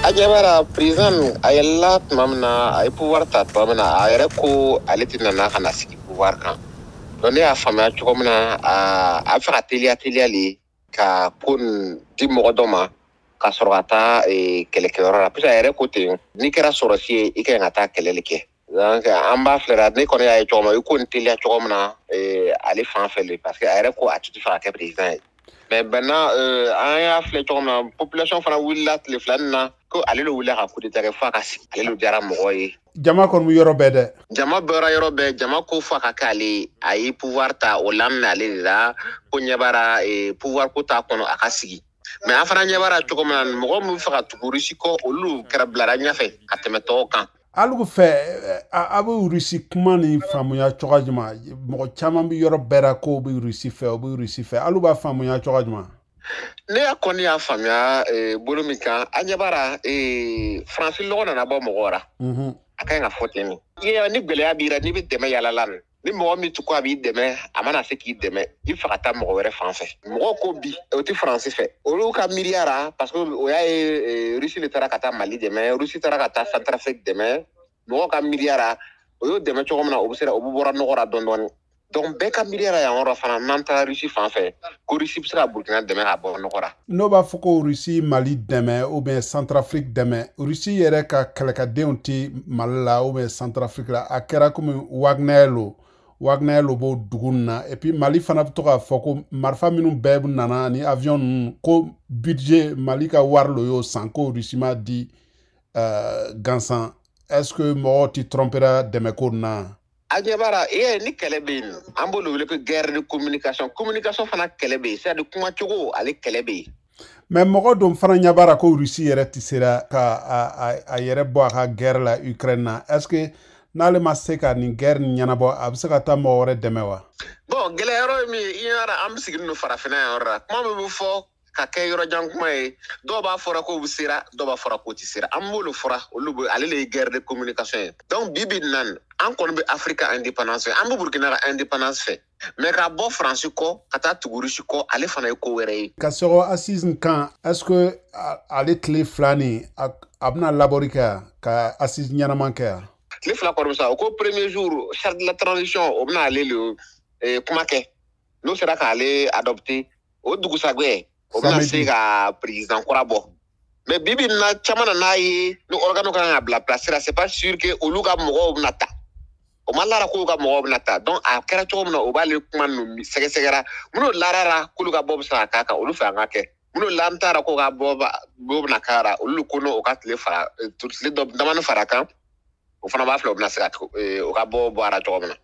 Ajabara prison ayella mamna ay pouvoir ta mamna ay reko aletina na kana sigi pouvoir kan don ne a famya chogomna a fa atelia li ka kun di mogodoma ka sorata kelekera pisa ay reko te ni kera sorosi ike ngata keleleke donc amba flera ne kono ay chogoma ikun telia chogomna ale fan fele parce que ay reko a tuti fa ke président mais maintenant an y'a filɛ cogo min na population fana wulila tile filanin na ko ale le wulila ka coup d'état kɛ f'a ka sigi ale le diyara mɔgɔ ye jama kɔni mu yɔrɔ bɛɛ dɛ jama bɔra yɔrɔ bɛɛ jama ko f'a ka kɛ ale a ye pouvoir ta o lamina ale de la ko ɲɛbara pouvoir ko t'a kɔnɔ a ka sigi mais an fana ɲɛbara cogo min na mɔgɔ min fɛ ka tugu Rusi kɔ olu kɛra bilara ɲɛfɛ ka tɛmɛ tɔw kan alugu fɛ a bɛ Rusi kuma ni faamuya cogo jumɛn mɔgɔ caman bɛ yɔrɔ bɛɛ la ko bɛ Rusi fɛ o bɛ Rusi fɛ alu b'a faamuya cogo jumɛn ne ya kɔni y'a faamuya bolo min kan a ɲɛbara Faransi lɔgɔ nana bɔ mɔgɔ ra a kan ka fɔ ten ni gɛlɛya b'i ra n'i bɛ dɛmɛ yalala ni mɔgɔ min tu ko a b'i dɛmɛ a mana se k'i dɛmɛ i fɛ ka taa mɔgɔ wɛrɛ fan fɛ mɔgɔ ko bi o tɛ Faransi fɛ olu ka miiriya ra parce que o y'a ye Rusi le taara ka taa Mali dɛmɛ Rusi taara ka taa Centrafrique dɛmɛ mɔgɔ ka miiriya ra o y'o dɛmɛ cogo min na o bɛ bɔra nɔgɔ ra dɔɔni dɔɔni donc bɛɛ ka miiriya ra yan yɔrɔ fana n'an taara Rusi fan fɛ ko Rusi bɛ se ka Burkina dɛmɛ ka bɔ nɔgɔ ra n'o b'a fɔ ko Rusi Mali dɛmɛ ou bien Centrafrique dɛmɛ Rusi yɛrɛ ka kɛlɛkɛdenw tɛ Mali la ou bien Centrafrique la a kɛra komi Wagner lo b'o dugu ninnu na et puis Mali fana bɛ to k'a fɔ ko marifa minnu bɛɛ nana ni avion ninnu ko budget Mali ka wari lo y'o san ko Rusi ma di gansan est-ce que mɔgɔw tɛ trompera dɛmɛ ko nin na Ajabara ni kɛlɛ bɛ yen an b'olu wele ko guerre de communication fana kɛlɛ bɛ yen c'est-à-dire kuma cogo ale kɛlɛ bɛ yen mais mɔgɔ dɔw fana ɲɛbara ko Rusi yɛrɛ tɛ sera ka a yɛrɛ bɔ a ka guerre la Ukraine na est-ce que n'ale ma se ka nin guerre nin ɲɛnabɔ a bɛ se ka taa mɔgɔ wɛrɛ dɛmɛ wa bon gɛlɛya yɔrɔ ye min ye i ɲɛna an bɛ sigilen don farafinna yan yɔrɔ la kuma min bɛ fɔ ka kɛ yɔrɔ jan kuma ye dɔw b'a fɔra ko u sera dɔw b'a fɔra ko ti sera an b'olu fɔra olu bɛ ale le ye guerre de communication ye donc bi nan an kɔni bɛ Afrique indépendance fɛ an bɛ Burkina ka indépendance fɛ mais ka bɔ Faransi kɔ ka taa tugu Rusi kɔ ale fana ye ko wɛrɛ ye ka sɔgɔ assise kan est-ce que ale tile fila nin a bɛna labɔri kɛ ka assise ɲɛnaman kɛ yan tile fila kɔni sa o ko premier jour charte de la transition o bɛna ale le kuma kɛ n'o sera k'ale adopter o dugusajɛ o bɛna se ka président kura bɔ mais bibi na caman na n'a ye ni organe kan ka bila place la c'est pas sûr que olu ka mɔgɔw bɛna ta o ma lara k'olu ka mɔgɔw bɛna ta donc a kɛra cogo min na o b'ale kuma ninnu sɛgɛsɛgɛra minnu larara k'olu ka bɔ bɛ se ka k'a kan olu fɛ an ka kɛ minnu lantara k'o ka bɔ bɛna k'a ra olu ko n'o ka tile fara tile dɔ damani fara kan o fana b'a filɛ o bɛna se ka o ka bɔ a ra cogo min na